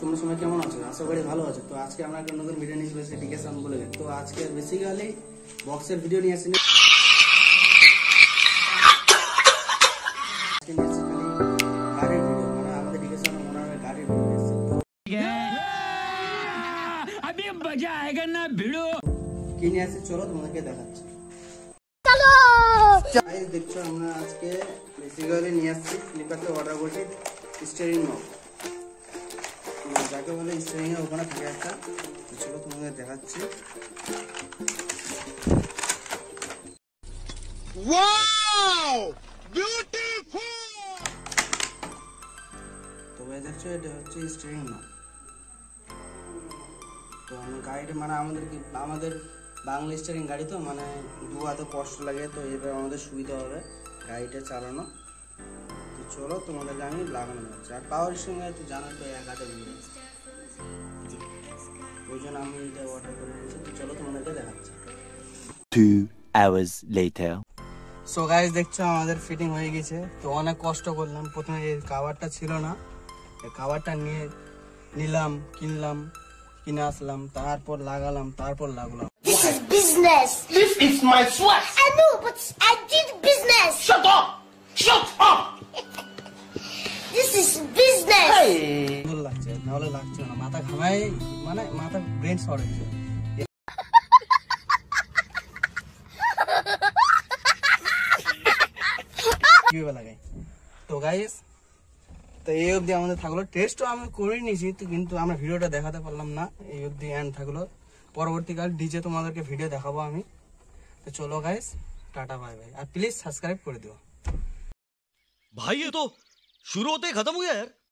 তোমরা সবাই কেমন আছো? আশা করি ভালো আছো। তো আজকে আমরা একটা নতুন ভিডিও নিয়ে এসেছি ডিকেশন বলে। তো আজকে বেসিক্যালি বক্সের ভিডিও নিয়ে আসিনি, আজকে নিয়ে আসছি খালি গাড়ির ভিডিও, মানে আমাদের ডিকেশন ওনার গাড়ির ভিডিও নিয়ে আসছে। তো अभी मजा आएगा ना भिड़ो কি নিয়ে আসছে চলো তোমাদেরকে দেখাচ্ছি। চলো গাইস, দেখছো আমরা আজকে বেসিক্যালি নিয়ে আসছি ফ্লিপকার্টে অর্ডার করেছি স্টিয়ারিং নব, যাকে বলে স্টিয়ারিং এর ওখানে থাকে একটা। তো চলো তোমাদের দেখাচ্ছি। Wow beautiful. তো ভাই দেখছো এটা হচ্ছে স্টিয়ারিং নব। তো আমি গাড়িটা মানে আমাদের বাংলা স্টিয়ারিং গাড়ি, তো মানে দু হাতে কষ্ট লাগে, তো এবার আমাদের সুবিধা হবে গাড়িটা চালানো। তো চলো তোমাদেরকে আমি লাগানো যাচ্ছে। আর পাওয়ার স্টিয়ারিং তো জানো তো এক হাতে ঘুরে, ওই জন্য আমি এটা অর্ডার করে নিয়েছি। তো চলো তোমাদেরকে দেখাচ্ছি। 2 hours later. সো গাইস, দেখছো আমাদের ফিটিং হয়ে গেছে। তো অনেক কষ্ট করলাম, প্রথমে এই কাভারটা ছিল না, এই কাভারটা কিনে আসলাম, তারপর লাগালাম, তারপর লাগলাম। This is business. This is my sweat. I know, but I did business. Shut up! Shut up! This is business. সুন্দর লাগছে, নাহলে লাগছে না। মাথা ঘামাই, মানে মাথা ব্রেন শর্ট হয়েছে। কিভাবে লাগাই? তো গাইস, তো এই অবধি আমাদের থাকলো। টেস্টও আমি করে নিয়েছি, তো কিন্তু আমরা ভিডিওটা দেখাতে পারলাম না। এই অবধি এন্ড থাকলো, পরবর্তীকাল ডিজে তোমাদেরকে ভিডিও দেখাবো আমি। তো চলো গাইস, টাটা বাই বাই, আর প্লিজ সাবস্ক্রাইব করে দিও। भाई ये तो शुरू होते ही खत्म हो गया यार।